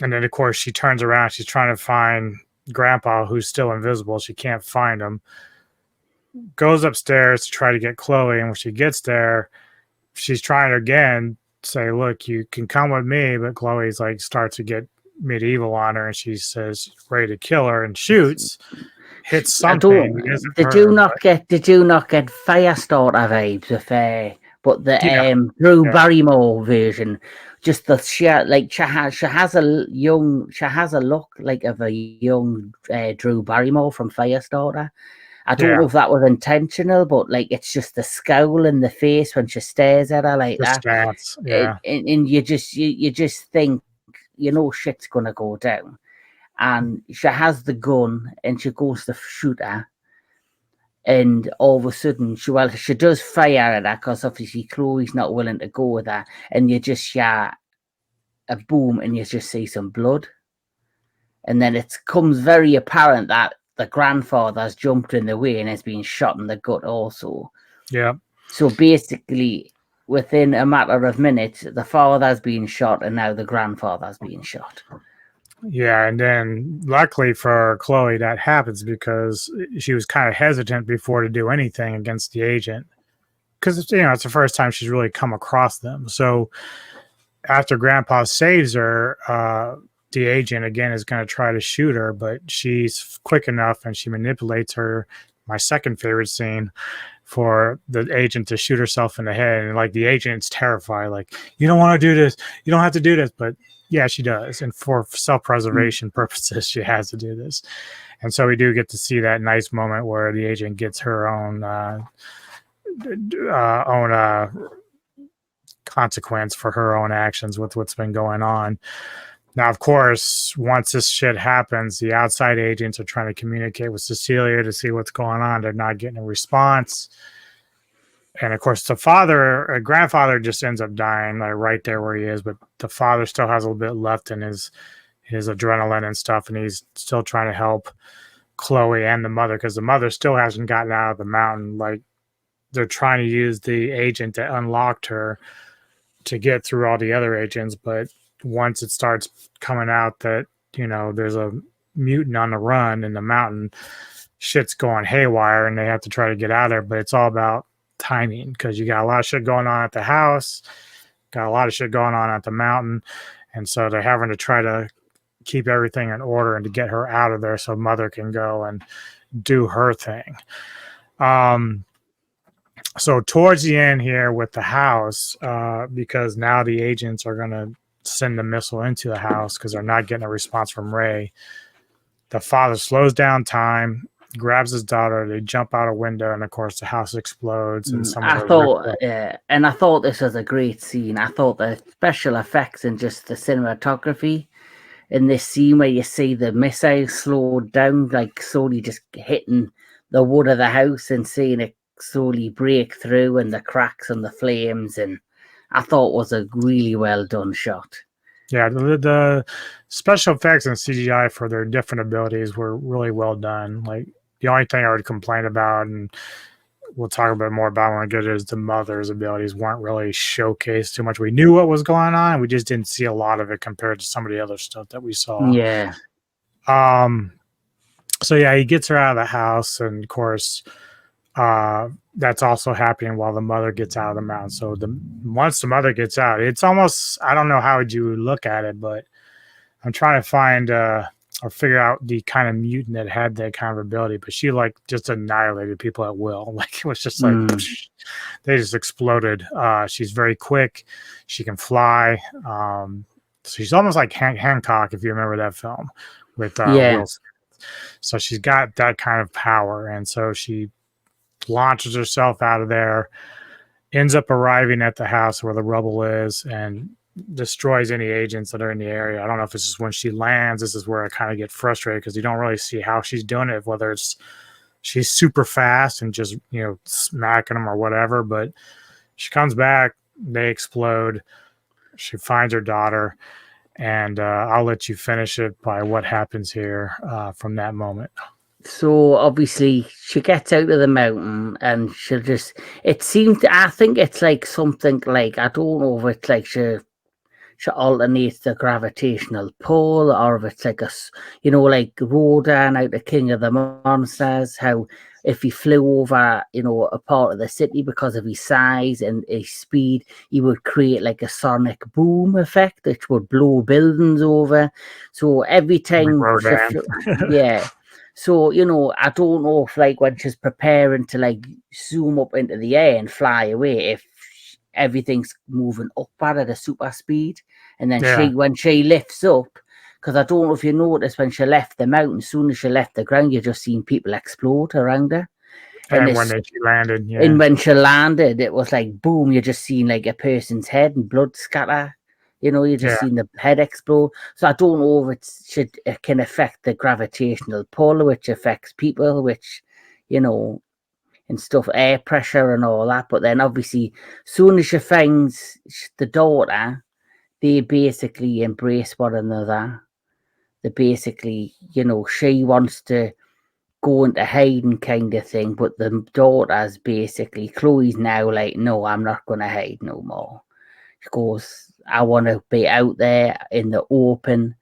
then of course she turns around, she's trying to find Grandpa, who's still invisible. She can't find him, goes upstairs to try to get Chloe, and when she gets there, she's trying to again say, look, you can come with me, but Chloe's like starts to get medieval on her, and she says ready to kill her and shoots, hits something. Did you not get Firestarter vibes with but the Drew Barrymore version? Just the she has a look like of a young Drew Barrymore from Firestarter. I don't know if that was intentional, but like it's just the scowl in the face when she stares at her like that. Stats, and you just think, shit's gonna go down. And she has the gun and she goes to shoot her. And all of a sudden, she does fire at her because obviously Chloe's not willing to go with her. And you just hear a boom and you just see some blood. And then it comes very apparent that the grandfather's jumped in the way and has been shot in the gut also. Yeah. So basically, within a matter of minutes, the father's been shot and now the grandfather's being shot. Yeah, and then luckily for Chloe, that happens because she was kind of hesitant before to do anything against the agent, because it's the first time she's really come across them. So after Grandpa saves her, the agent again is going to try to shoot her, but she's quick enough and she manipulates her. My second favorite scene, for the agent to shoot herself in the head, and like the agent's terrified, like, you don't want to do this, you don't have to do this, but yeah, she does. And for self-preservation purposes, she has to do this. And so we do get to see that nice moment where the agent gets her own consequence for her own actions with what's been going on. Now, of course, once this shit happens, the outside agents are trying to communicate with Cecilia to see what's going on. They're not getting a response. And of course, the grandfather just ends up dying like right there where he is, but the father still has a little bit left in his adrenaline and stuff, and he's still trying to help. Chloe and the mother, because the mother still hasn't gotten out of the mountain. Like, they're trying to use the agent that unlocked her to get through all the other agents, but once it starts coming out that, there's a mutant on the run in the mountain, shit's going haywire and they have to try to get out of there. But it's all about timing, because you got a lot of shit going on at the house, got a lot of shit going on at the mountain, and so they're having to try to keep everything in order and to get her out of there so mother can go and do her thing. So towards the end here with the house, because now the agents are going to send the missile into the house because they're not getting a response from Ray, the father slows down time, grabs his daughter, they jump out a window, and of course the house explodes. And I thought this was a great scene. I thought the special effects and just the cinematography in this scene where you see the missile slowed down, like slowly just hitting the wood of the house and seeing it slowly break through and the cracks and the flames, and I thought was a really well done shot. Yeah, the special effects and CGI for their different abilities were really well done. Like, the only thing I would complain about, and we'll talk about more about when I get it, is the mother's abilities weren't really showcased too much. We knew what was going on, and we just didn't see a lot of it compared to some of the other stuff that we saw. Yeah. So yeah, he gets her out of the house, and of course, that's also happening while the mother gets out of the mountain. So once the mother gets out, it's almost, I don't know how would you look at it, but I'm trying to find or figure out the kind of mutant that had that kind of ability. But she like just annihilated people at will. Like, it was just like they just exploded. She's very quick. She can fly. So she's almost like Hancock, if you remember that film with Will Smith. So she's got that kind of power, and so she launches herself out of there, ends up arriving at the house where the rubble is, and destroys any agents that are in the area. I don't know if it's just when she lands. This is where I kind of get frustrated because you don't really see how she's doing it, whether it's she's super fast and just, smacking them or whatever, but she comes back, they explode, she finds her daughter, and I'll let you finish it by what happens here from that moment. So obviously she gets out of the mountain and she'll just, I think it's like something like, I don't know if it's like she alternates the gravitational pull, or if it's like like Rodan out of King of the Monsters, how if he flew over, a part of the city, because of his size and his speed, he would create like a sonic boom effect, which would blow buildings over. So every time, yeah. So, I don't know if like when she's preparing to like zoom up into the air and fly away, if everything's moving up at a super speed. And then when she lifts up, because I don't know if you noticed when she left the mountain, as soon as she left the ground, you just seen people explode around her. And when she landed, And when she landed, it was like, boom, you just seen like a person's head and blood scatter. You just seen the head explode. So I don't know if it can affect the gravitational pull, which affects people, which, and stuff, air pressure and all that. But then obviously, soon as she finds the daughter, they basically embrace one another. They basically, she wants to go into hiding kind of thing, but the daughter's basically, Chloe's now like, no, I'm not going to hide no more. She goes, I want to be out there in the open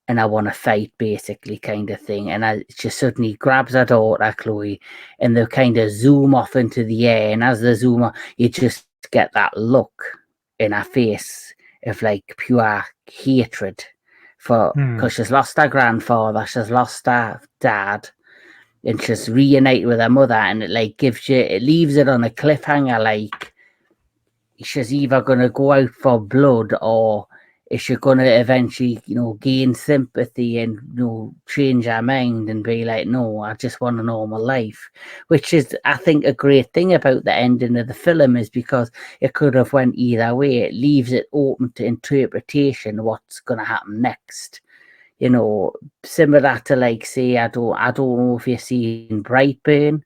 and I want to fight, basically, kind of thing. And she suddenly grabs her daughter, Chloe, and they kind of zoom off into the air. And as they zoom off, you just get that look in her face of like pure hatred because she's lost her grandfather, she's lost her dad, and she's reunited with her mother. And it like it leaves it on a cliffhanger, like, she's either going to go out for blood, or is she going to eventually, gain sympathy and, change her mind and be like, no, I just want a normal life, which is, I think, a great thing about the ending of the film, is because it could have went either way. It leaves it open to interpretation, what's going to happen next. Similar to like, say, I don't know if you've seen Brightburn.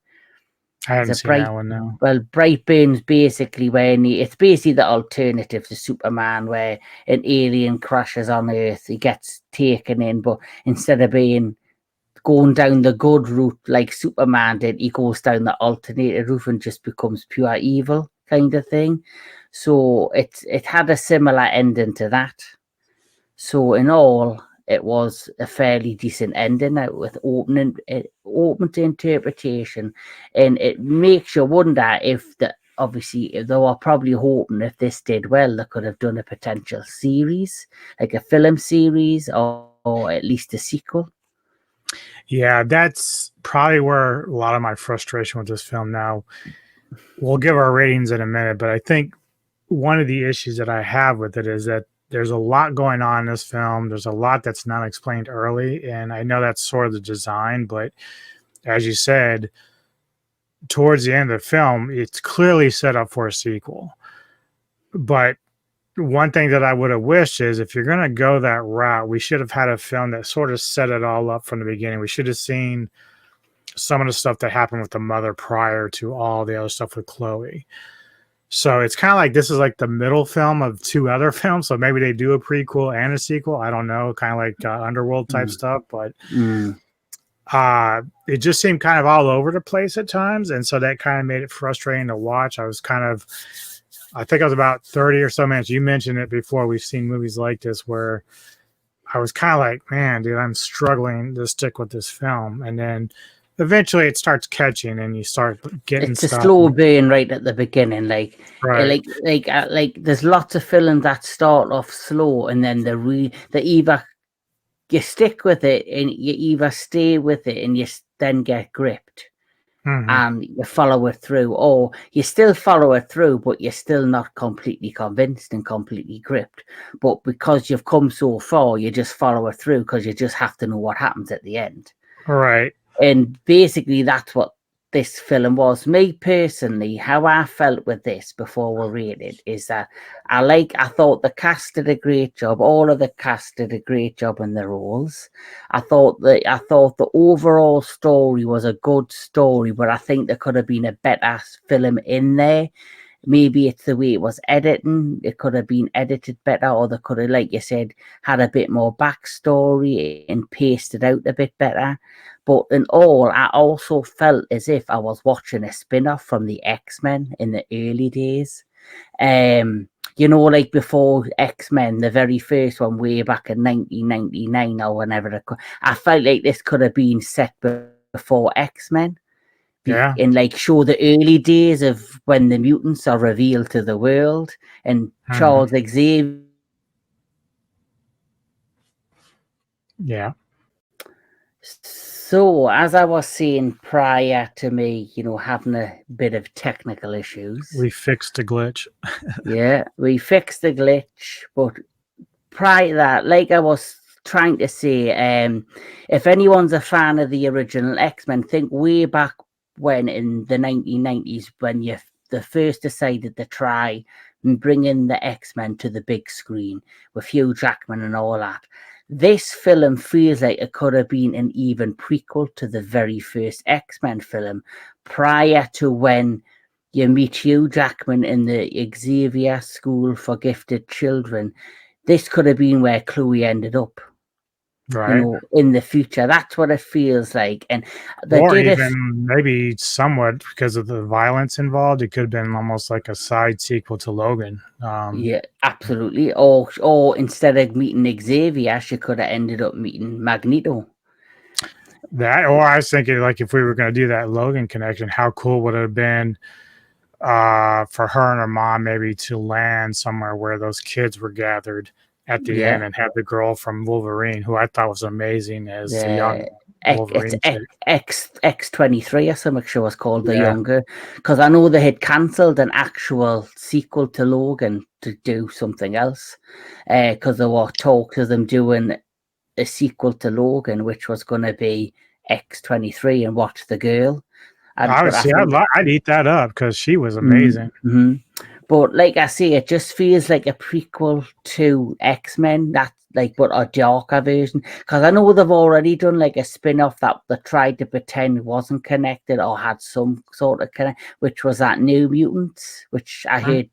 I haven't seen that one, no. Well, Brightburn's basically it's basically the alternative to Superman, where an alien crashes on Earth, he gets taken in, but instead of being going down the good route like Superman did. He goes down the alternative route and just becomes pure evil kind of thing. So it had a similar ending to that. So in all, it was a fairly decent ending with open to interpretation, and it makes you wonder if obviously they were probably hoping if this did well, they could have done a potential series, like a film series or at least a sequel. Yeah, that's probably where a lot of my frustration with this film now. We'll give our ratings in a minute, but I think one of the issues that I have with it is that there's a lot going on in this film. There's a lot that's not explained early, and I know that's sort of the design, but as you said, towards the end of the film, it's clearly set up for a sequel. But one thing that I would have wished is if you're going to go that route, we should have had a film that sort of set it all up from the beginning. We should have seen some of the stuff that happened with the mother prior to all the other stuff with Chloe. So it's kind of like this is like the middle film of two other films. So maybe they do a prequel and a sequel. I don't know, kind of like Underworld type stuff. But it just seemed kind of all over the place at times. And so that kind of made it frustrating to watch. I think I was about 30 or so minutes. You mentioned it before. We've seen movies like this where I was kind of like, man, dude, I'm struggling to stick with this film. And then eventually it starts catching and you start getting it's stuff. a slow burn right at the beginning, Right. like there's lots of films that start off slow and then they either you stick with it and you either stay with it and you then get gripped and you follow it through, or you still follow it through but you're still not completely convinced and completely gripped, but because you've come so far you just follow it through because you just have to know what happens at the end. Right. And basically that's what this film was. Me personally, how I felt with this before we rated is that I thought the cast did a great job. All of the cast did a great job in their roles. I thought the overall story was a good story, but I think there could have been a better film in there. Maybe it's the way it was editing. It could have been edited better, or they could have, like you said, had a bit more backstory and pasted out a bit better. But in all, I also felt as if I was watching a spin-off from the X-Men in the early days. Like before X-Men, the very first one way back in 1999 or whenever. I felt like this could have been set before X-Men. Yeah. And like show the early days of when the mutants are revealed to the world and Charles Xavier. Yeah. So as I was saying prior to me, having a bit of technical issues. We fixed the glitch. Yeah, we fixed the glitch, but prior to that, like I was trying to say, if anyone's a fan of the original X-Men, think way back when in the 1990s when they first decided to try and bring in the X-Men to the big screen with Hugh Jackman and all that. This film feels like it could have been an even prequel to the very first X-Men film prior to when you meet Hugh Jackman in the Xavier School for Gifted Children. This could have been where Chloe ended up. Right. In the future. That's what it feels like. And maybe somewhat because of the violence involved, it could have been almost like a side sequel to Logan. Yeah, absolutely. Or instead of meeting Xavier, she could have ended up meeting Magneto. Or I was thinking, like, if we were going to do that Logan connection, how cool would it have been for her and her mom maybe to land somewhere where those kids were gathered at the end and have the girl from Wolverine, who I thought was amazing as the young Wolverine. It's X23 or something she was called, the younger, because I know they had cancelled an actual sequel to Logan to do something else, because there were talks of them doing a sequel to Logan, which was going to be X23 and Watch the Girl. I'd eat that up because she was amazing. But like I say, it just feels like a prequel to X-Men. like, but a darker version, because I know they've already done like a spin-off that they tried to pretend wasn't connected or had some sort of connect, which was that New Mutants, which I heard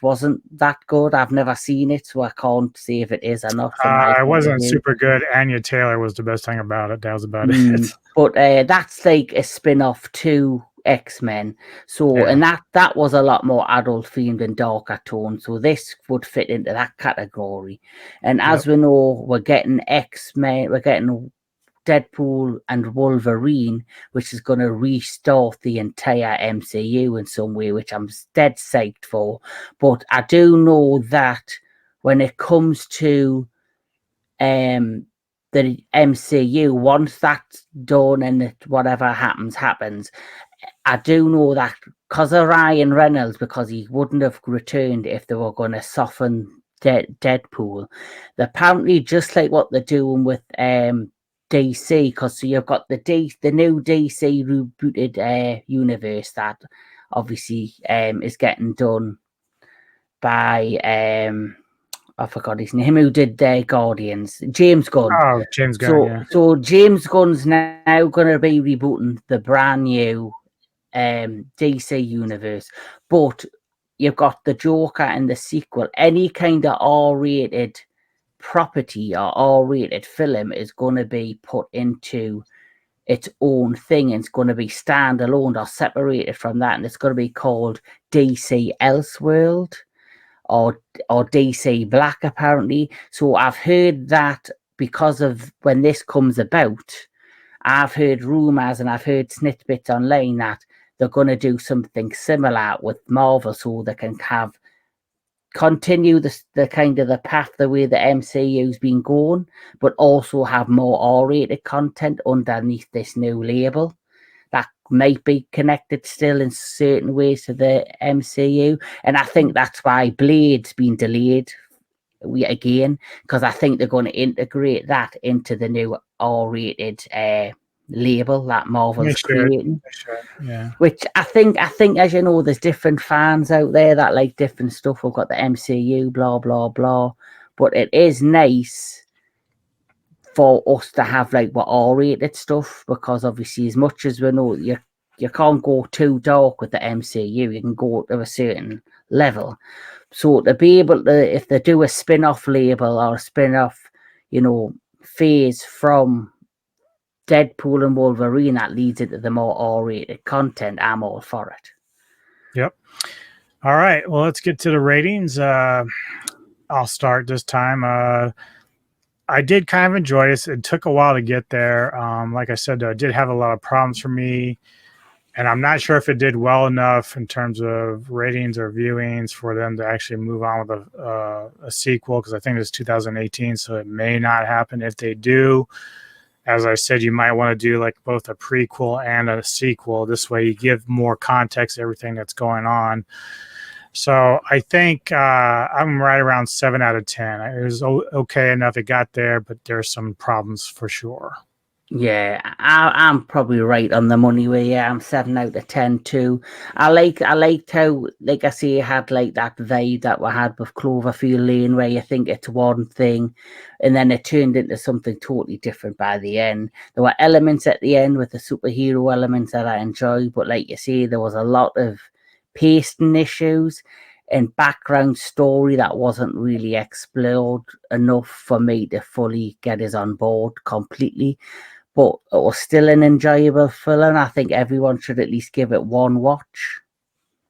wasn't that good. I've never seen it, so I can't say if it is or not from my It point of wasn't view. super good. Anya Taylor was the best thing about it. That was about it. But that's like a spin-off to X-Men. So, Yeah. and that was a lot more adult themed and darker tone. So this would fit into that category. And as we know, we're getting X-Men, we're getting Deadpool and Wolverine, which is going to restart the entire MCU in some way, which I'm dead psyched for. But I do know that when it comes to the MCU, once that's done and whatever happens, I do know that because of Ryan Reynolds, because he wouldn't have returned if they were going to soften Deadpool. Apparently, just like what they're doing with DC, because so you've got the new DC rebooted universe that obviously is getting done by I forgot his name, who did their Guardians, James Gunn. Oh, James Gunn, So James Gunn's now going to be rebooting the brand new DC universe, but you've got the Joker and the sequel. Any kind of R-rated property or R-rated film is going to be put into its own thing, and it's going to be standalone or separated from that, and it's going to be called DC Elseworld or DC Black, apparently. So I've heard that because of when this comes about, I've heard rumors and I've heard snippets online that they're going to do something similar with Marvel, so they can continue the kind of the path the way the MCU's been going, but also have more R-rated content underneath this new label that might be connected still in certain ways to the MCU. And I think that's why Blade's been delayed again, because I think they're going to integrate that into the new R-rated label that Marvel's creating. Yeah. Which I think, as you know, there's different fans out there that like different stuff. We've got the MCU, blah blah blah, but it is nice for us to have like what R-rated stuff, because obviously, as much as we know, you can't go too dark with the MCU. You can go to a certain level. So to be able to, if they do a spin-off label or a spin-off, phase from Deadpool and Wolverine that leads into the more R-rated content, I'm all for it. Yep. All right. Well, let's get to the ratings. I'll start this time. I did kind of enjoy this. It took a while to get there. Like I said, it did have a lot of problems for me, and I'm not sure if it did well enough in terms of ratings or viewings for them to actually move on with a sequel, because I think it's 2018, so it may not happen. If they do, as I said, you might want to do like both a prequel and a sequel. This way you give more context to everything that's going on. So I think I'm right around 7 out of 10. It was okay enough. It got there, but there's some problems for sure. Yeah, I'm probably right on the money where, yeah, I'm 7 out of 10 too. I liked how, like I say, it had like that vibe that we had with Cloverfield Lane, where you think it's one thing and then it turned into something totally different by the end. There were elements at the end with the superhero elements that I enjoyed, but like you say, there was a lot of pacing issues and background story that wasn't really explored enough for me to fully get us on board completely. But it was still an enjoyable film. I think everyone should at least give it one watch.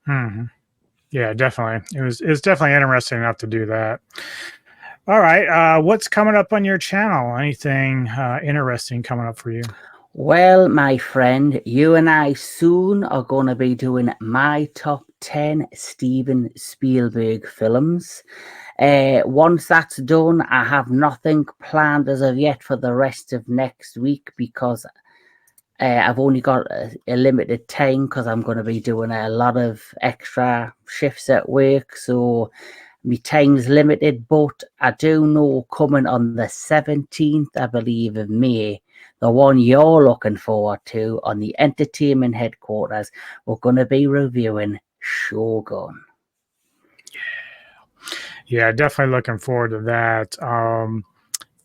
Mm-hmm. Yeah, definitely. It was definitely interesting enough to do that. All right. What's coming up on your channel? Anything interesting coming up for you? Well, my friend, you and I soon are going to be doing my top 10 Steven Spielberg films. Once that's done, I have nothing planned as of yet for the rest of next week, because I've only got a limited time, because I'm going to be doing a lot of extra shifts at work. So my time's limited, but I do know coming on the 17th, I believe, of May, the one you're looking forward to on the entertainment headquarters, we're going to be reviewing Shogun. Yeah, definitely looking forward to that.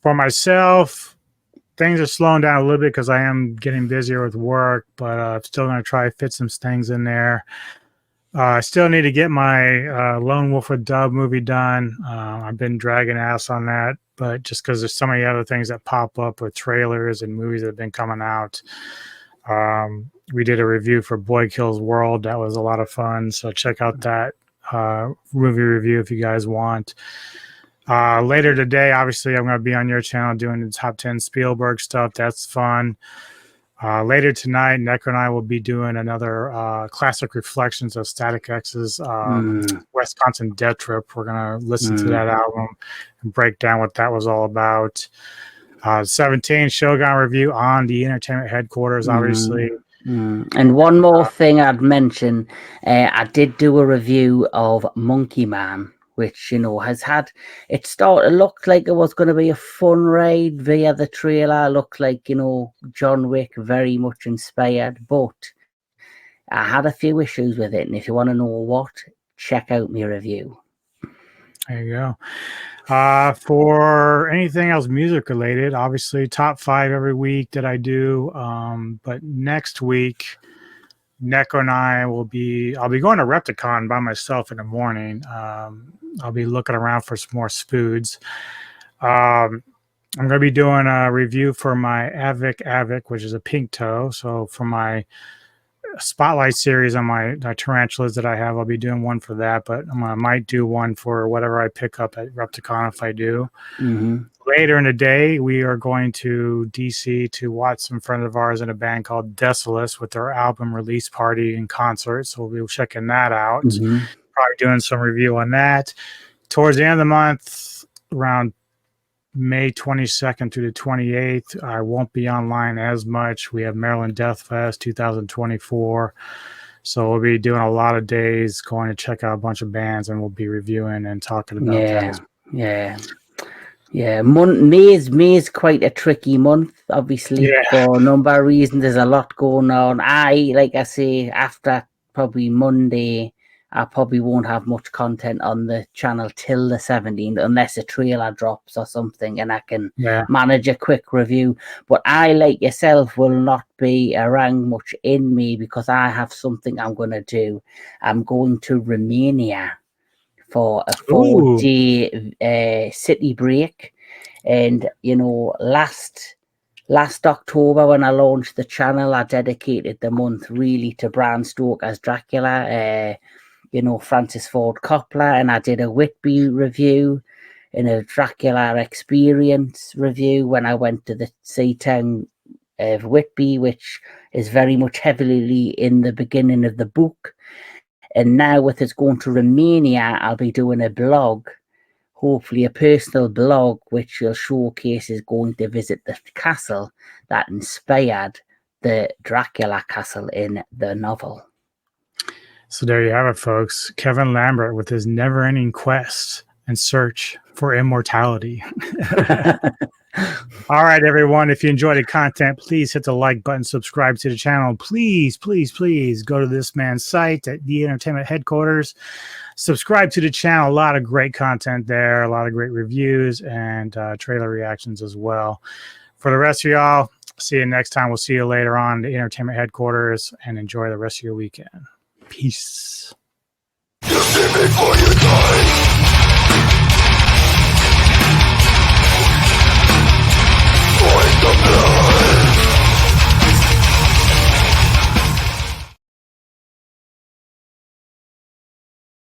For myself, things are slowing down a little bit because I am getting busier with work, but I'm still going to try to fit some things in there. I still need to get my Lone Wolf with Dub movie done. I've been dragging ass on that, but just because there's so many other things that pop up with trailers and movies that have been coming out. We did a review for Boy Kills World. That was a lot of fun. So check out that movie review if you guys want. Later today, obviously, I'm going to be on your channel doing the top 10 Spielberg stuff. That's fun. Later tonight, Neko and I will be doing another classic reflections of Static X's Wisconsin Death Trip. We're going to listen to that album and break down what that was all about. 17 Shogun review on the Entertainment Headquarters, obviously. And one more thing I'd mention, I did do a review of Monkey Man, which, you know, has had, it started, looked like it was going to be a fun ride via the trailer, looked like, you know, John Wick, very much inspired, but I had a few issues with it, and if you want to know what, check out my review. There you go. For anything else music related, obviously top 5 every week that I do. But next week, Neko and I I'll be going to Repticon by myself in the morning. I'll be looking around for some more foods. I'm going to be doing a review for my Avic, which is a pink toe. So for my spotlight series on my tarantulas that I have, I'll be doing one for that, but I might do one for whatever I pick up at Repticon if I do. Later in the day, we are going to DC to watch some friends of ours in a band called Desolus with their album release party and concert. So we'll be checking that out. Probably doing some review on that. Towards the end of the month, around May 22nd through the 28th, I won't be online as much. We have Maryland Death Fest 2024. So we'll be doing a lot of days going to check out a bunch of bands, and we'll be reviewing and talking about that. May's quite a tricky month, obviously, for a number of reasons. There's a lot going on. Like I say, after probably Monday, I probably won't have much content on the channel till the 17th, unless a trailer drops or something, and I can manage a quick review. But I, like yourself, will not be around much in me because I have something I'm going to do. I'm going to Romania for a 4-day city break. And, you know, last October when I launched the channel, I dedicated the month really to Bram Stoker's Dracula, you know, Francis Ford Coppola, and I did a Whitby review and a Dracula experience review when I went to the Seatown of Whitby, which is very much heavily in the beginning of the book. And now with us going to Romania, I'll be doing a blog, hopefully a personal blog, which will showcase is going to visit the castle that inspired the Dracula castle in the novel. So there you have it, folks. Kevin Lambert with his never-ending quest and search for immortality. All right, everyone. If you enjoyed the content, please hit the like button, subscribe to the channel. Please, please, please go to this man's site at the Entertainment Headquarters. Subscribe to the channel. A lot of great content there, a lot of great reviews and trailer reactions as well. For the rest of y'all, see you next time. We'll see you later on the Entertainment Headquarters, and enjoy the rest of your weekend. Peace. Just for you.